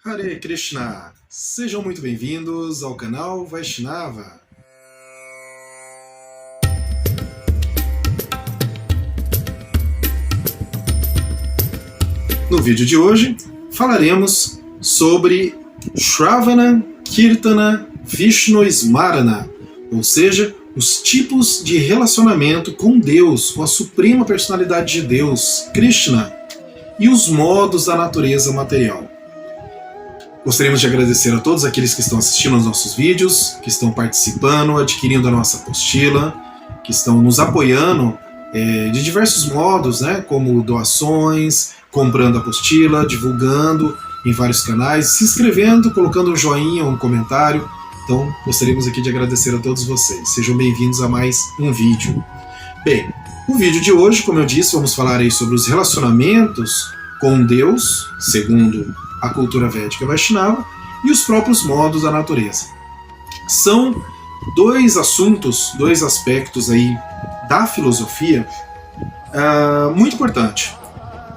Hare Krishna! Sejam muito bem-vindos ao canal Vaishnava. No vídeo de hoje falaremos sobre Shravana, Kirtana, Vishnu Smarana, ou seja, os tipos de relacionamento com Deus, com a suprema personalidade de Deus, Krishna, e os modos da natureza material. Gostaríamos de agradecer a todos aqueles que estão assistindo aos nossos vídeos, que estão participando, adquirindo a nossa apostila, que estão nos apoiando de diversos modos, como doações, comprando a apostila, divulgando em vários canais, se inscrevendo, colocando um joinha, um comentário. Então, gostaríamos aqui de agradecer a todos vocês. Sejam bem-vindos a mais um vídeo. Bem, no vídeo de hoje, como eu disse, vamos falar aí sobre os relacionamentos com Deus, segundo a cultura védica Vaishnava, e os próprios modos da natureza. São dois assuntos, dois aspectos aí da filosofia muito importante.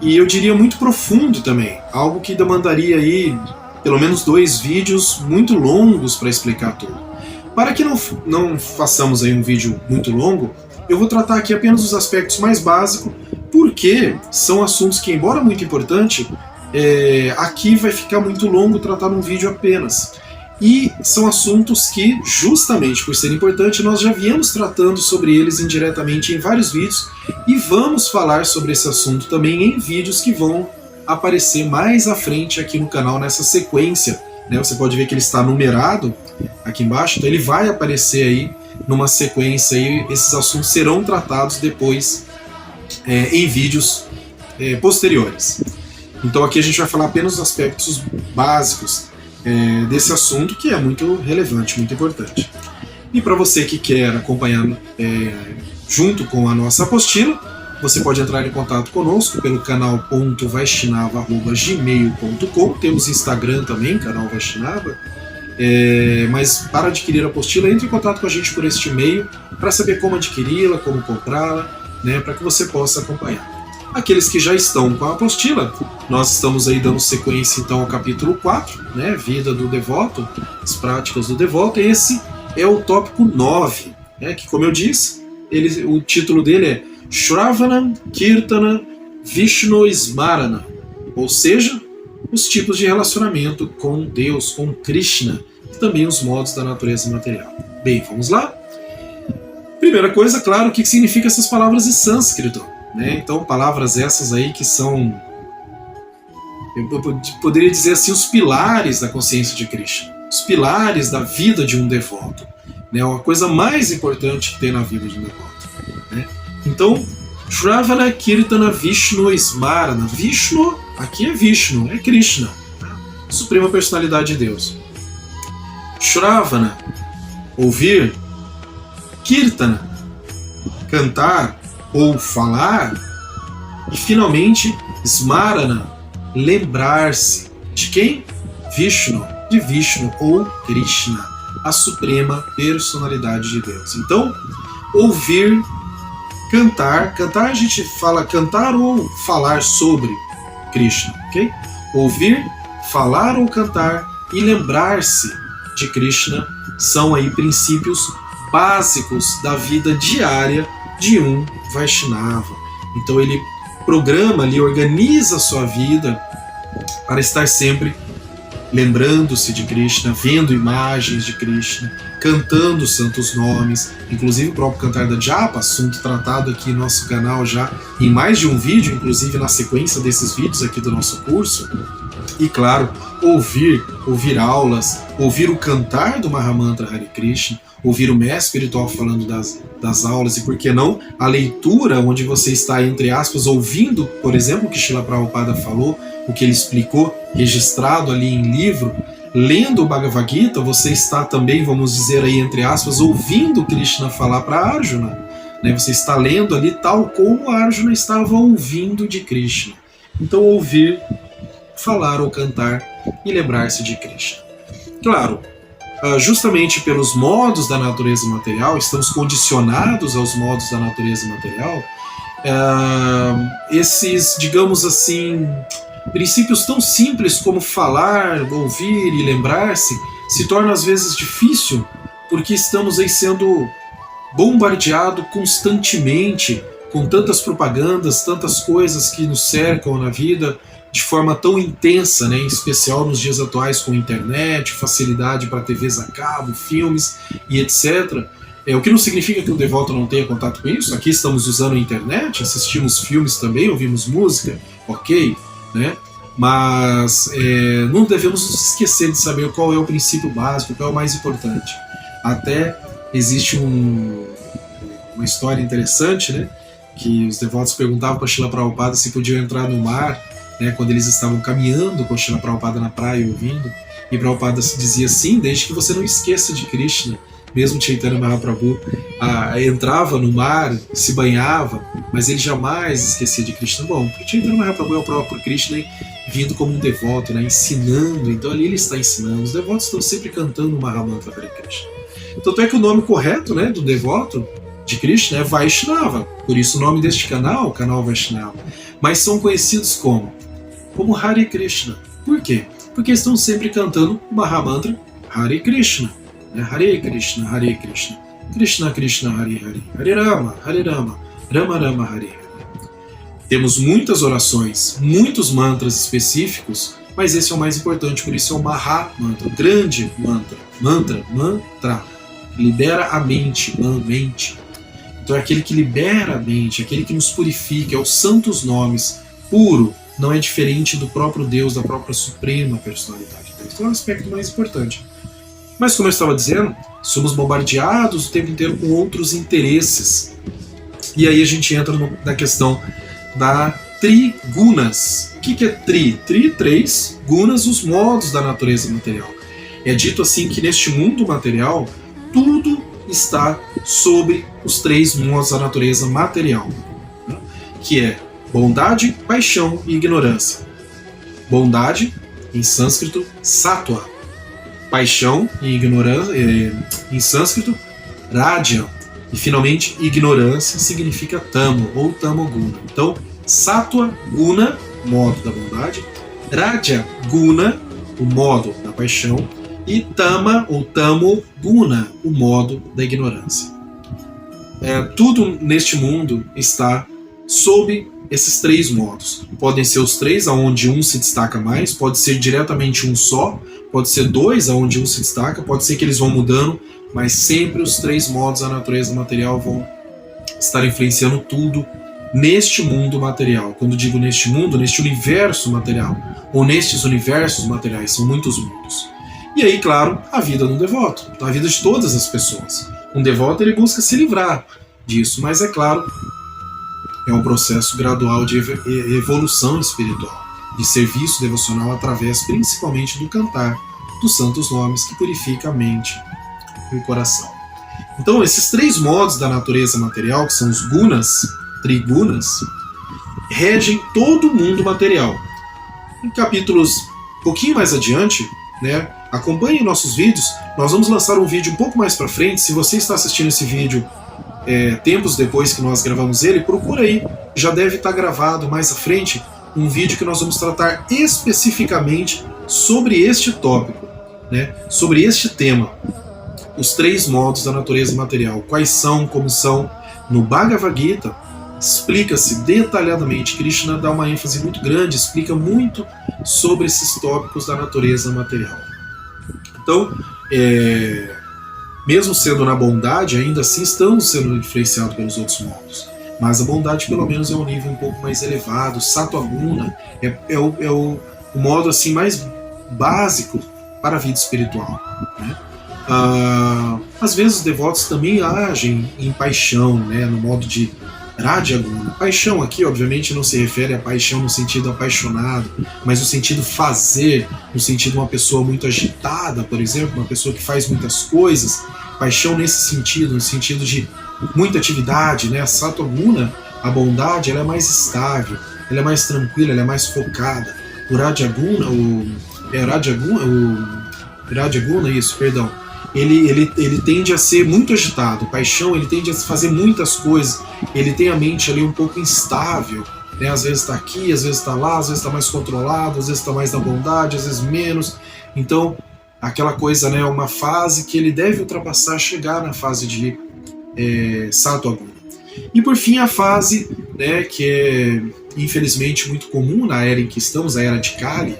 E eu diria muito profundo também, algo que demandaria aí pelo menos 2 vídeos muito longos para explicar tudo. Para que não façamos aí um vídeo muito longo, eu vou tratar aqui apenas os aspectos mais básicos, porque são assuntos que, embora muito importante, aqui vai ficar muito longo tratar num vídeo apenas. E são assuntos que, justamente por serem importantes, nós já viemos tratando sobre eles indiretamente em vários vídeos, e vamos falar sobre esse assunto também em vídeos que vão aparecer mais à frente aqui no canal, nessa sequência. Você pode ver que ele está numerado aqui embaixo, então ele vai aparecer aí numa sequência, e esses assuntos serão tratados depois em vídeos posteriores. Então aqui a gente vai falar apenas dos aspectos básicos desse assunto, que é muito relevante, muito importante. E para você que quer acompanhar junto com a nossa apostila, você pode entrar em contato conosco pelo canal.vaishnava@gmail.com. Temos Instagram também, canal Vaishnava. Mas para adquirir a apostila, entre em contato com a gente por este e-mail para saber como adquiri-la, como comprá-la, para que você possa acompanhar. Aqueles que já estão com a apostila, nós estamos aí dando sequência então ao capítulo 4, Vida do Devoto, as práticas do devoto. Esse é o tópico 9, que, como eu disse, o título dele é Shravana, Kirtana, Vishnu Smarana, ou seja, os tipos de relacionamento com Deus, com Krishna, e também os modos da natureza material. Bem, vamos lá? Primeira coisa, claro, o que significa essas palavras em sânscrito? Então, palavras essas aí que são, eu poderia dizer assim, os pilares da consciência de Krishna, os pilares da vida de um devoto, a coisa mais importante que tem na vida de um devoto. Então, Shravana, Kirtana, Vishnu Smarana. Vishnu, aqui é Vishnu, é Krishna, suprema personalidade de Deus. Shravana, ouvir. Kirtana, cantar ou falar. E finalmente, Smarana, lembrar-se. De quem? Vishnu, de Vishnu ou Krishna, a suprema personalidade de Deus. Então, ouvir, cantar. Cantar, a gente fala cantar ou falar sobre Krishna, ok? Ouvir, falar ou cantar e lembrar-se de Krishna são aí princípios básicos da vida diária de um Vaishnava. Então ele programa ali, organiza a sua vida para estar sempre lembrando-se de Krishna, vendo imagens de Krishna, cantando os santos nomes, inclusive o próprio cantar da Japa, assunto tratado aqui no nosso canal já em mais de um vídeo, inclusive na sequência desses vídeos aqui do nosso curso. E claro, ouvir aulas, ouvir o cantar do Mahamantra Hare Krishna, ouvir o mestre espiritual falando das aulas, e por que não a leitura, onde você está, entre aspas, ouvindo, por exemplo, o que Srila Prabhupada falou, o que ele explicou, registrado ali em livro. Lendo o Bhagavad Gita, você está também, vamos dizer aí, entre aspas, ouvindo Krishna falar para Arjuna. Você está lendo ali tal como Arjuna estava ouvindo de Krishna. Então, ouvir, falar ou cantar e lembrar-se de Krishna. Claro, justamente pelos modos da natureza material, estamos condicionados aos modos da natureza material, esses, digamos assim, Princípios tão simples como falar, ouvir e lembrar-se se torna às vezes difícil porque estamos aí sendo bombardeados constantemente com tantas propagandas, tantas coisas que nos cercam na vida de forma tão intensa, né? Em especial nos dias atuais com internet, facilidade para TVs a cabo, filmes e etc. O que não significa que o devoto não tenha contato com isso. Aqui estamos usando a internet, assistimos filmes também, ouvimos música, ok, né? Mas não devemos nos esquecer de saber qual é o princípio básico, qual é o mais importante. Até existe uma história interessante, né? Que os devotos perguntavam para Srila Prabhupada se podiam entrar no mar, né, quando eles estavam caminhando com Srila Prabhupada na praia ouvindo, e Prabhupada dizia sim, desde que você não esqueça de Krishna. Mesmo Chaitanya Mahaprabhu entrava no mar, se banhava, mas ele jamais esquecia de Krishna. Bom, porque Chaitanya Mahaprabhu é o próprio Krishna vindo como um devoto, né, ensinando, então ali ele está ensinando. Os devotos estão sempre cantando o Mahamantra para Krishna. Tanto é que o nome correto, né, do devoto de Krishna é Vaishnava, por isso o nome deste canal, o canal Vaishnava. Mas são conhecidos como Hare Krishna. Por quê? Porque estão sempre cantando o Mahamantra Hare Krishna. Hare Krishna, Hare Krishna, Krishna Krishna, Hare Hare, Hare Rama, Rama Rama, Hare Hare. Temos muitas orações, muitos mantras específicos, mas esse é o mais importante, por isso é o Maha Mantra, o grande mantra. Mantra, libera a mente, mente. Então é aquele que libera a mente, aquele que nos purifica, é os santos nomes, puro, não é diferente do próprio Deus, da própria suprema personalidade. Então é o aspecto mais importante. Mas, como eu estava dizendo, somos bombardeados o tempo inteiro com outros interesses. E aí a gente entra na questão da trigunas. O que é tri? Tri, três, gunas, os modos da natureza material. É dito assim que neste mundo material, tudo está sobre os três modos da natureza material, né? Que é bondade, paixão e ignorância. Bondade, em sânscrito, sattva. Paixão e ignorância, em sânscrito, raja. E finalmente, ignorância significa tamo ou tamoguna. Então, sattva guna, modo da bondade, raja guna, o modo da paixão, e tama ou tamo guna, o modo da ignorância. Tudo neste mundo está sob esses três modos. Podem ser os três, aonde um se destaca mais, pode ser diretamente um só, pode ser dois, aonde um se destaca, pode ser que eles vão mudando, mas sempre os três modos da natureza material vão estar influenciando tudo neste mundo material. Quando digo neste mundo, neste universo material, ou nestes universos materiais, são muitos mundos. E aí, claro, a vida do devoto, a vida de todas as pessoas. Um devoto, ele busca se livrar disso, mas é claro, é um processo gradual de evolução espiritual, de serviço devocional através principalmente do cantar dos santos nomes que purifica a mente e o coração. Então, esses três modos da natureza material, que são os gunas, trigunas, regem todo o mundo material. Em capítulos um pouquinho mais adiante, né, acompanhem nossos vídeos, nós vamos lançar um vídeo um pouco mais para frente. Se você está assistindo esse vídeo tempos depois que nós gravamos ele, procura aí, já deve estar gravado mais à frente um vídeo que nós vamos tratar especificamente sobre este tópico, né, sobre este tema, os três modos da natureza material, quais são, como são. No Bhagavad Gita explica-se detalhadamente, Krishna dá uma ênfase muito grande, explica muito sobre esses tópicos da natureza material. Então, mesmo sendo na bondade, ainda assim estamos sendo influenciados pelos outros modos. Mas a bondade, pelo menos, é um nível um pouco mais elevado. Sattva-guna é o modo assim, mais básico para a vida espiritual, né? Às vezes os devotos também agem em paixão, né, no modo de Raja-guna. Paixão aqui, obviamente, não se refere a paixão no sentido apaixonado, mas no sentido fazer, no sentido de uma pessoa muito agitada, por exemplo, uma pessoa que faz muitas coisas. Paixão nesse sentido, no sentido de muita atividade, né? A Sattva-guna, a bondade, ela é mais estável, ela é mais tranquila, ela é mais focada. O Raja-guna, ele tende a ser muito agitado. Paixão, ele tende a fazer muitas coisas. Ele tem a mente ali um pouco instável, né? Às vezes está aqui, às vezes está lá, às vezes está mais controlado, às vezes está mais na bondade, às vezes menos. Então, aquela coisa, né, uma fase que ele deve ultrapassar, chegar na fase de Sattva Guna. E por fim a fase, né, que é infelizmente muito comum na era em que estamos, a era de Kali,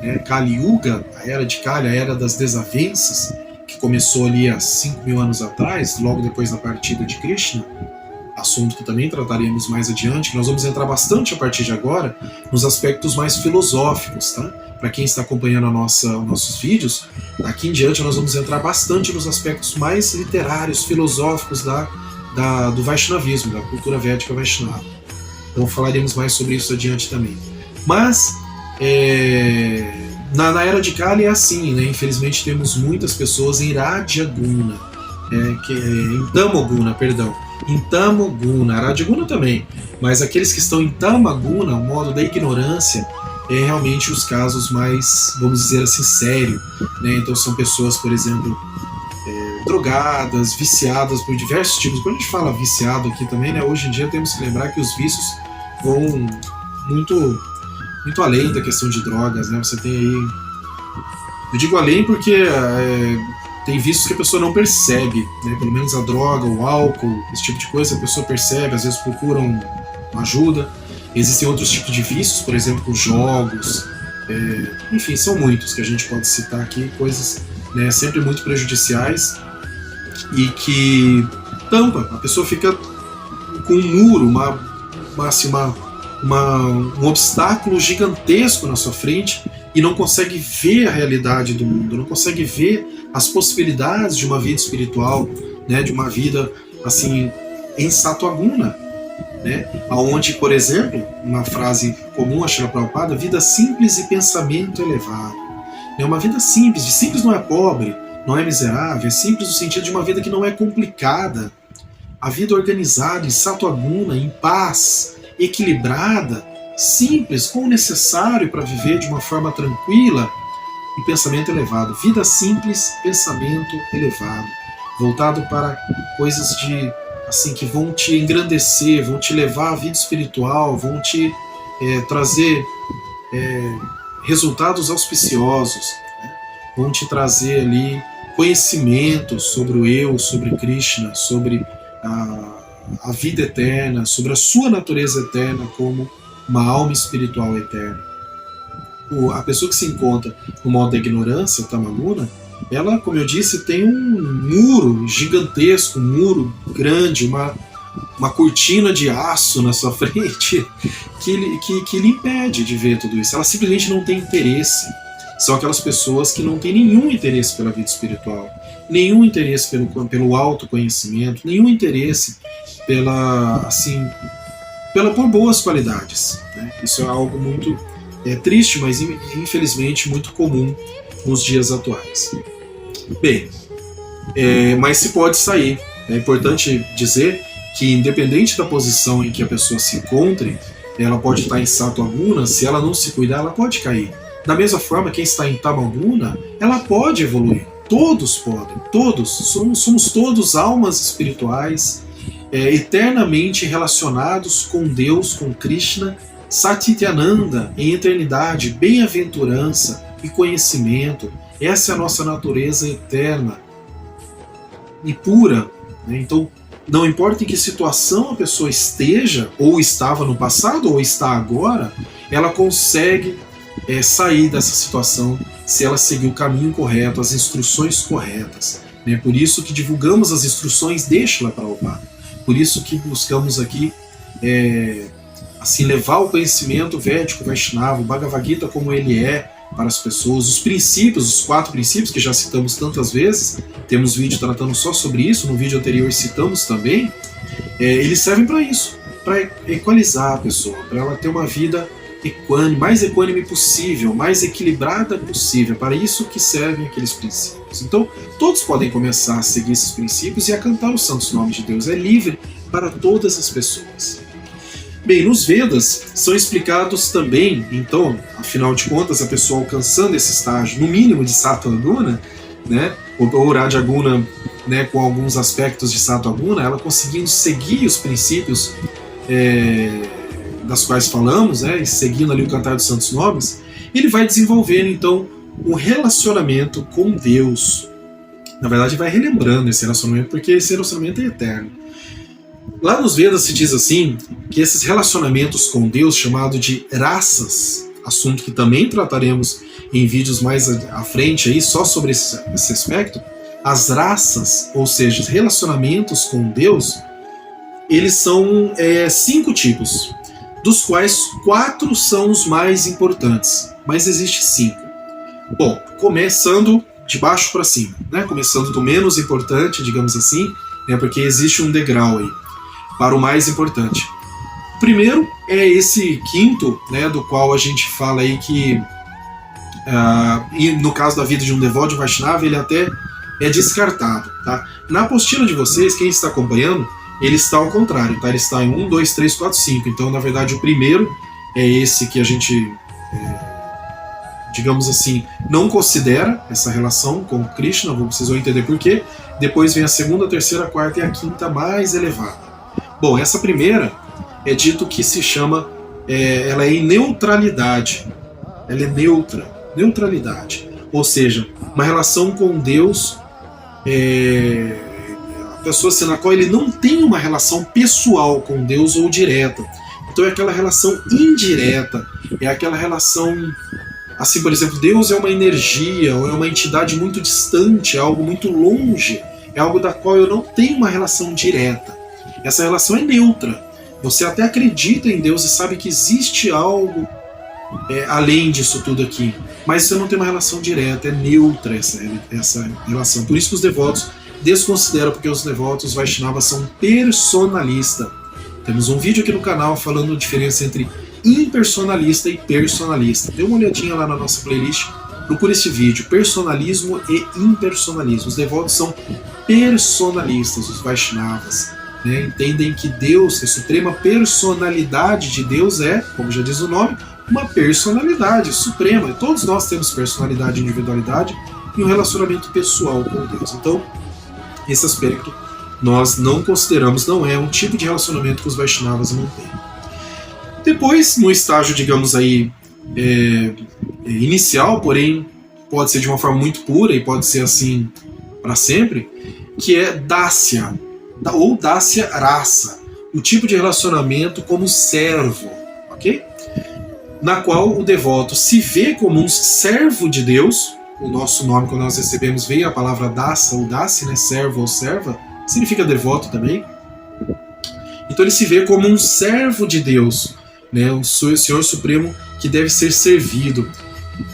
né, Kali Yuga, a era de Kali, a era das desavenças, que começou ali há 5.000 anos atrás, logo depois da partida de Krishna, assunto que também trataremos mais adiante, que nós vamos entrar bastante a partir de agora nos aspectos mais filosóficos, tá? Para quem está acompanhando os nossos vídeos, daqui em diante nós vamos entrar bastante nos aspectos mais literários, filosóficos do Vaishnavismo, da cultura védica Vaishnava. Então falaremos mais sobre isso adiante também. Mas na era de Kali é assim, né? Infelizmente temos muitas pessoas em Radha Guna, em Tamoguna, perdão. Em Tamoguna, Radha Guna também, mas aqueles que estão em Tamaguna, o modo da ignorância, é realmente os casos mais, vamos dizer assim, sério, né? Então são pessoas, por exemplo, drogadas, viciadas por diversos tipos. Quando a gente fala viciado aqui também, né? Hoje em dia temos que lembrar que os vícios vão muito, muito além da questão de drogas, né? Você tem aí, eu digo além porque tem vícios que a pessoa não percebe, né? Pelo menos a droga, o álcool, esse tipo de coisa a pessoa percebe, às vezes procura uma ajuda. Existem outros tipos de vícios, por exemplo, jogos, enfim, são muitos que a gente pode citar aqui, coisas, né, sempre muito prejudiciais e que tampa, a pessoa fica com um muro, um obstáculo gigantesco na sua frente e não consegue ver a realidade do mundo, não consegue ver as possibilidades de uma vida espiritual, né, de uma vida assim em Sattva Guna, né, onde, por exemplo, uma frase comum a Srila Prabhupada, vida simples e pensamento elevado. É uma vida simples, de simples não é pobre, não é miserável, é simples no sentido de uma vida que não é complicada. A vida organizada em Sattva Guna, em paz, equilibrada, simples, com o necessário para viver de uma forma tranquila e pensamento elevado. Vida simples, pensamento elevado, voltado para coisas assim, que vão te engrandecer, vão te levar à vida espiritual, vão te trazer resultados auspiciosos, né? Vão te trazer ali conhecimento sobre o eu, sobre Krishna, sobre a vida eterna, sobre a sua natureza eterna como uma alma espiritual eterna. A pessoa que se encontra no modo da ignorância, Tamaguna, ela, como eu disse, tem um muro gigantesco, um muro grande, uma cortina de aço na sua frente que lhe impede de ver tudo isso. Ela simplesmente não tem interesse. São aquelas pessoas que não têm nenhum interesse pela vida espiritual, nenhum interesse pelo autoconhecimento, nenhum interesse por boas qualidades, né? Isso é algo muito triste, mas infelizmente muito comum nos dias atuais. Bem, mas se pode sair. É importante dizer que, independente da posição em que a pessoa se encontre, ela pode estar em Sattva Guna, se ela não se cuidar, ela pode cair. Da mesma forma, quem está em Tamaguna, ela pode evoluir. Todos podem, todos. Somos todos almas espirituais, eternamente relacionados com Deus, com Krishna, Satityananda, em eternidade, bem-aventurança e conhecimento. Essa é a nossa natureza eterna e pura, né? Então, não importa em que situação a pessoa esteja, ou estava no passado, ou está agora, ela consegue sair dessa situação se ela seguir o caminho correto, as instruções corretas, né? Por isso que divulgamos as instruções de Srila Prabhupada. Por isso que buscamos aqui assim, levar o conhecimento védico Vaishnava, o Bhagavad Gita como ele é, para as pessoas, os princípios, os 4 princípios que já citamos tantas vezes, temos vídeo tratando só sobre isso, no vídeo anterior citamos também, eles servem para isso, para equalizar a pessoa, para ela ter uma vida mais equânime possível, mais equilibrada possível, para isso que servem aqueles princípios. Então, todos podem começar a seguir esses princípios e a cantar os santos nomes de Deus, é livre para todas as pessoas. Bem, nos Vedas são explicados também, então, afinal de contas, a pessoa alcançando esse estágio, no mínimo de Sattva Guna, né, ou Radha Guna, né, com alguns aspectos de Sattva Guna, ela conseguindo seguir os princípios das quais falamos, né, e seguindo ali o Cantar dos Santos Nomes, ele vai desenvolvendo então um relacionamento com Deus. Na verdade, vai relembrando esse relacionamento, porque esse relacionamento é eterno. Lá nos Vedas se diz assim, que esses relacionamentos com Deus, chamado de rasas, assunto que também trataremos em vídeos mais à frente aí, só sobre esse aspecto, as rasas, ou seja, os relacionamentos com Deus, eles são 5 tipos, dos quais 4 são os mais importantes, mas existe 5. Bom, começando de baixo para cima, né? Começando do menos importante, digamos assim, né? Porque existe um degrau aí, para o mais importante. O primeiro é esse quinto, né? Do qual a gente fala aí que, e no caso da vida de um devoto de Vaishnava, ele até é descartado, tá? Na apostila de vocês, quem está acompanhando, ele está ao contrário, tá? Ele está em 1, 2, 3, 4, 5. Então, na verdade, o primeiro é esse que a gente, digamos assim, não considera essa relação com Krishna, vocês vão entender por quê. Depois vem a segunda, a terceira, a quarta e a quinta mais elevada. Bom, essa primeira é dito que se chama, ela é em neutralidade. Ela é neutralidade. Ou seja, uma relação com Deus, a pessoa assim, na qual ele não tem uma relação pessoal com Deus ou direta. Então é aquela relação indireta, é aquela relação, assim, por exemplo, Deus é uma energia, ou é uma entidade muito distante, é algo muito longe, é algo da qual eu não tenho uma relação direta. Essa relação é neutra. Você até acredita em Deus e sabe que existe algo além disso tudo aqui, mas você não tem uma relação direta, é neutra essa relação. Por isso que os devotos desconsideram, porque os devotos Vaishnavas são personalistas. Temos um vídeo aqui no canal falando a diferença entre impersonalista e personalista. Dê uma olhadinha lá na nossa playlist, procure esse vídeo, personalismo e impersonalismo. Os devotos são personalistas, os Vaishnavas, né? Entendem que Deus, a suprema personalidade de Deus é, como já diz o nome, uma personalidade suprema. Todos nós temos personalidade e individualidade e um relacionamento pessoal com Deus. Então, esse aspecto nós não consideramos, não é um tipo de relacionamento que os Vaishnavas mantêm. Depois, no estágio, digamos aí, inicial, porém pode ser de uma forma muito pura e pode ser assim para sempre, que é Dasya, ou Dasya Rasa, o tipo de relacionamento como servo, ok? Na qual o devoto se vê como um servo de Deus. O nosso nome, quando nós recebemos, veio a palavra dasa ou dasi, né? Servo ou serva, significa devoto também. Então ele se vê como um servo de Deus, né? Um Senhor Supremo que deve ser servido.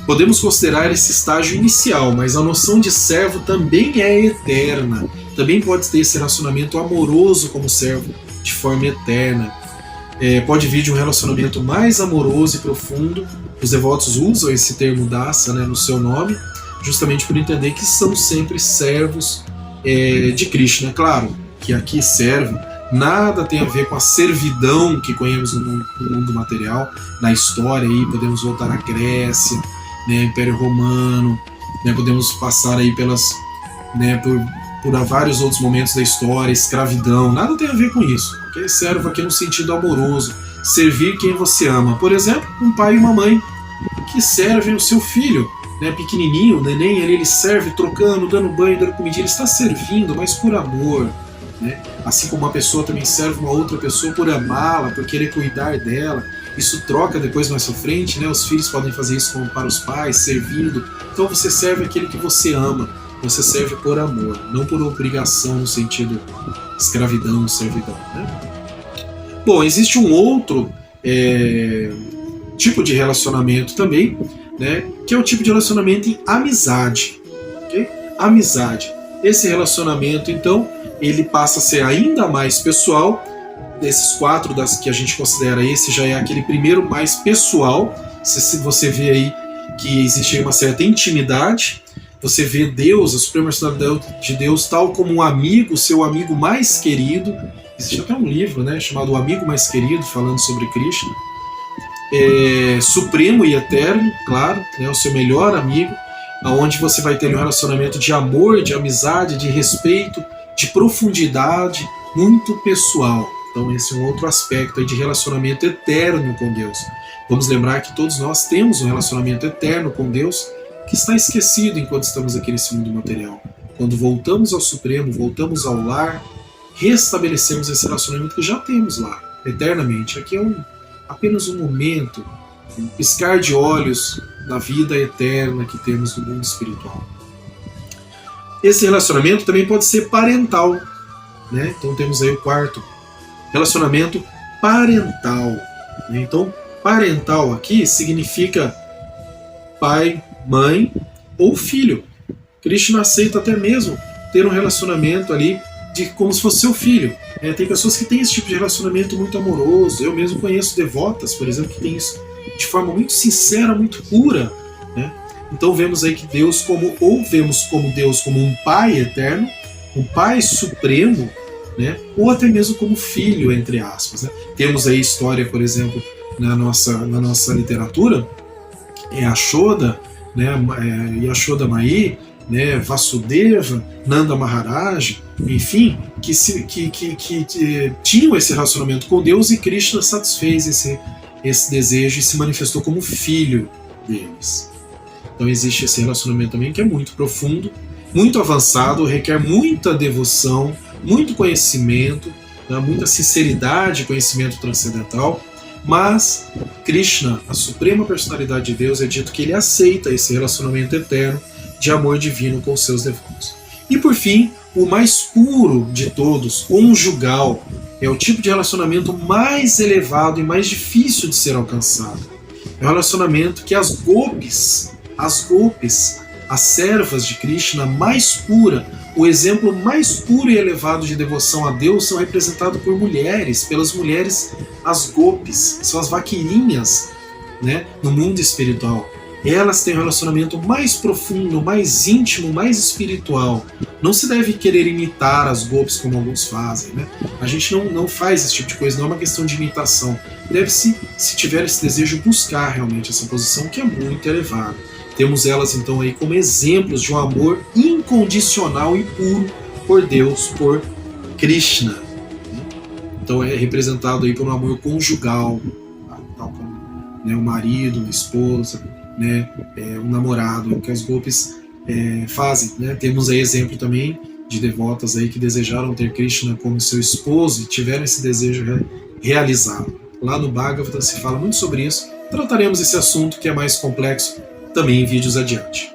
Podemos considerar esse estágio inicial, mas a noção de servo também é eterna. Também pode ter esse relacionamento amoroso como servo de forma eterna. Pode vir de um relacionamento mais amoroso e profundo. Os devotos usam esse termo dasa, né, no seu nome, justamente por entender que são sempre servos de Krishna. Claro que aqui servo nada tem a ver com a servidão que conhecemos no mundo material, na história. Aí podemos voltar à Grécia, né, Império Romano, né, podemos passar aí por vários outros momentos da história, escravidão, nada tem a ver com isso. Okay? Servo aqui no sentido amoroso, servir quem você ama. Por exemplo, um pai e uma mãe que servem o seu filho, né, pequenininho, o neném, ele serve trocando, dando banho, dando comida, ele está servindo, mas por amor. Né? Assim como uma pessoa também serve uma outra pessoa por amá-la, por querer cuidar dela. Isso troca depois mais pra frente, né? Os filhos podem fazer isso para os pais, servindo. Então você serve aquele que você ama. Você serve por amor, não por obrigação no sentido escravidão, servidão. Né? Bom, existe um outro tipo de relacionamento também, né? Que é o tipo de relacionamento em amizade. Okay? Amizade. Esse relacionamento, então, ele passa a ser ainda mais pessoal. Desses 4 das que a gente considera, esse já é aquele primeiro mais pessoal. Se você vê aí que existe uma certa intimidade, você vê Deus, a suprema personalidade de Deus, tal como um amigo, seu amigo mais querido. Existe até um livro, né, chamado O Amigo Mais Querido, falando sobre Krishna. Supremo e eterno, claro, né, o seu melhor amigo, onde você vai ter um relacionamento de amor, de amizade, de respeito, de profundidade, muito pessoal. Então esse é um outro aspecto aí de relacionamento eterno com Deus. Vamos lembrar que todos nós temos um relacionamento eterno com Deus que está esquecido enquanto estamos aqui nesse mundo material. Quando voltamos ao Supremo, voltamos ao lar, restabelecemos esse relacionamento que já temos lá, eternamente. Aqui é apenas um momento, um piscar de olhos da vida eterna que temos no mundo espiritual. Esse relacionamento também pode ser parental, né? Então temos aí o quarto, relacionamento parental, né? Então, parental aqui significa pai, mãe ou filho. Krishna aceita até mesmo ter um relacionamento ali como se fosse seu filho. Tem pessoas que têm esse tipo de relacionamento muito amoroso. Eu mesmo conheço devotas, por exemplo, que têm isso de forma muito sincera, muito pura, né? Então vemos aí que Deus vemos como Deus como um pai eterno, um pai supremo, né? Ou até mesmo como filho, entre aspas, né? Temos aí história, por exemplo, na nossa literatura, Yashoda, né? Yashoda Mai, né? Vasudeva, Nanda Maharaj, enfim, que tinham esse relacionamento com Deus, e Krishna satisfez esse desejo e se manifestou como filho deles. Então existe esse relacionamento também que é muito profundo, muito avançado, requer muita devoção, muito conhecimento, né, muita sinceridade e conhecimento transcendental, mas Krishna, a suprema personalidade de Deus, é dito que ele aceita esse relacionamento eterno de amor divino com seus devotos. E por fim, o mais puro de todos, conjugal, é o tipo de relacionamento mais elevado e mais difícil de ser alcançado. É um relacionamento que as gopis, as servas de Krishna mais pura, o exemplo mais puro e elevado de devoção a Deus, são representados por mulheres, pelas mulheres, as gopis, são as vaquirinhas, né, no mundo espiritual. Elas têm um relacionamento mais profundo, mais íntimo, mais espiritual. Não se deve querer imitar as gopis como alguns fazem, né? A gente não faz esse tipo de coisa, não é uma questão de imitação. Deve-se, se tiver esse desejo, buscar realmente essa posição que é muito elevada. Temos elas então aí como exemplos de um amor incondicional e puro por Deus, por Krishna. Então é representado aí por um amor conjugal, tal como, né, o marido, a esposa, né, um namorado, que as gopis fazem, né? Temos aí exemplo também de devotas aí que desejaram ter Krishna como seu esposo e tiveram esse desejo realizado. Lá no Bhagavata se fala muito sobre isso. Trataremos esse assunto que é mais complexo também em vídeos adiante.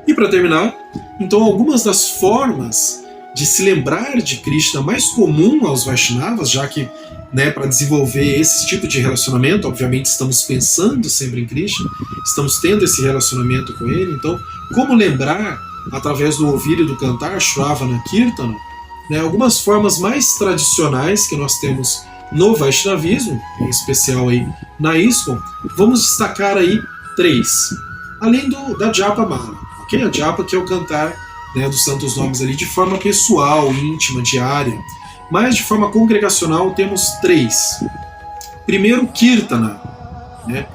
E para terminar, então algumas das formas de se lembrar de Krishna mais comum aos Vaishnavas, já que, né, para desenvolver esse tipo de relacionamento, obviamente estamos pensando sempre em Krishna, estamos tendo esse relacionamento com ele, então como lembrar através do ouvir e do cantar, Shravana Kirtana, né, algumas formas mais tradicionais que nós temos no Vaishnavismo, em especial aí na ISKCON, vamos destacar aí 3, além da Japa Mala, ok? A Japa, que é o cantar, né, dos santos nomes ali de forma pessoal, íntima, diária, mas de forma congregacional temos 3. Primeiro, Kirtana, né,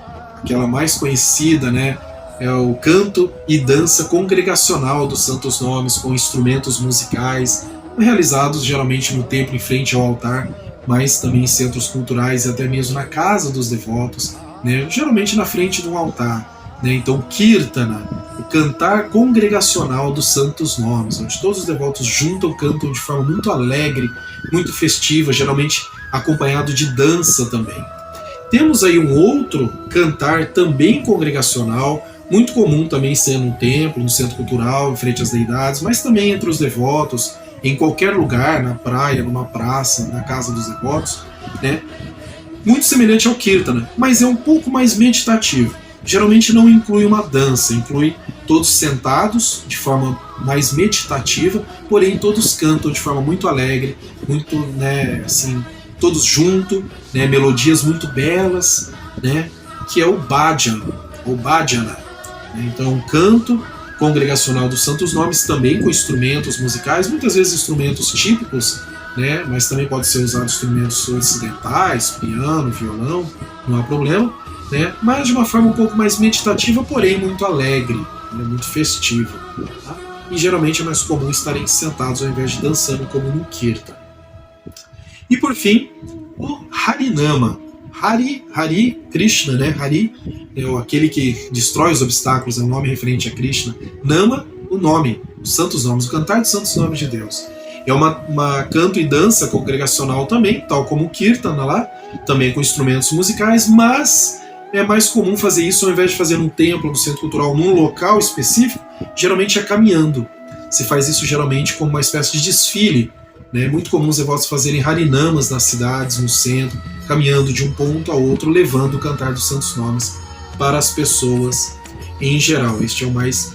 aquela mais conhecida, né, é o canto e dança congregacional dos santos nomes com instrumentos musicais, realizados geralmente no templo em frente ao altar, mas também em centros culturais e até mesmo na casa dos devotos, né, geralmente na frente de um altar. Né? Então, Kirtana, o cantar congregacional dos santos nomes, onde todos os devotos juntam, cantam de forma muito alegre, muito festiva, geralmente acompanhado de dança também. Temos aí um outro cantar também congregacional, muito comum também ser no templo, no centro cultural, em frente às deidades, mas também entre os devotos, em qualquer lugar, na praia, numa praça, na casa dos devotos, né? Muito semelhante ao Kirtana, mas é um pouco mais meditativo. Geralmente não inclui uma dança, inclui todos sentados de forma mais meditativa, porém todos cantam de forma muito alegre, muito, né, assim, todos juntos, né, melodias muito belas, né, que é o bhajana, ou bhajana. Né? Então, um canto congregacional dos santos nomes, também com instrumentos musicais, muitas vezes instrumentos típicos, né, mas também pode ser usado instrumentos ocidentais, piano, violão, não há problema, né, mas de uma forma um pouco mais meditativa, porém muito alegre, né, muito festiva. Tá? E geralmente é mais comum estarem sentados ao invés de dançando como no Kirtan. E por fim, o Harinama. Hari Krishna, né? Hari é aquele que destrói os obstáculos, é um nome referente a Krishna. Nama, o nome, os santos nomes, o cantar dos santos nomes de Deus. É uma canto e dança congregacional também, tal como o Kirtana lá, também com instrumentos musicais, mas é mais comum fazer isso ao invés de fazer num templo, no centro cultural, num local específico, geralmente é caminhando. Se faz isso geralmente como uma espécie de desfile. É muito comum os devotos fazerem harinamas nas cidades, no centro, caminhando de um ponto a outro, levando o cantar dos santos nomes para as pessoas em geral. Este é o mais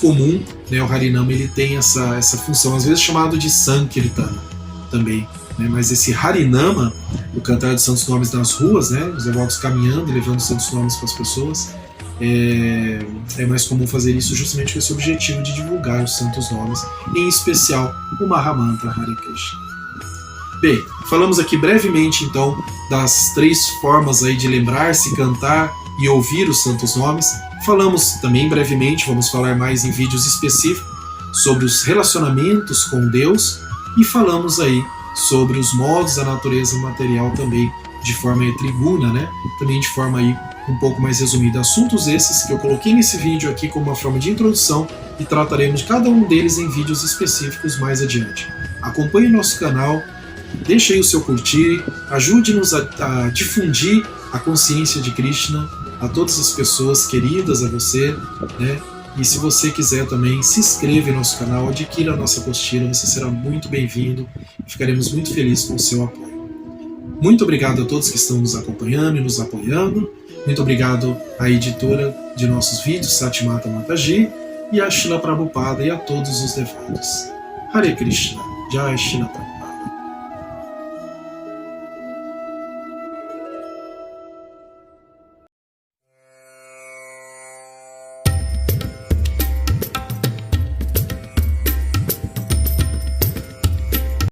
comum, né? O harinama ele tem essa função, às vezes chamado de sankirtana também. Né? Mas esse harinama, o cantar dos santos nomes nas ruas, né? Os devotos caminhando, levando os santos nomes para as pessoas, é mais comum fazer isso justamente com esse objetivo de divulgar os santos nomes, em especial o Mahamantra Hare Krishna. Bem, falamos aqui brevemente então das 3 formas aí de lembrar-se, cantar e ouvir os santos nomes. Falamos também brevemente, vamos falar mais em vídeos específicos, sobre os relacionamentos com Deus e falamos aí sobre os modos da natureza material também de forma tribuna, né? Também de forma aí um pouco mais resumida. Assuntos esses que eu coloquei nesse vídeo aqui como uma forma de introdução e trataremos de cada um deles em vídeos específicos mais adiante. Acompanhe nosso canal, deixe aí o seu curtir, ajude-nos a difundir a consciência de Krishna a todas as pessoas queridas a você, né? E se você quiser também, se inscreva em nosso canal, adquira a nossa apostila, você será muito bem-vindo e ficaremos muito felizes com o seu apoio. Muito obrigado a todos que estão nos acompanhando e nos apoiando. Muito obrigado à editora de nossos vídeos, Satimata Mataji, e a Srila Prabhupada e a todos os devotos. Hare Krishna, Jai Shri Prabhupada.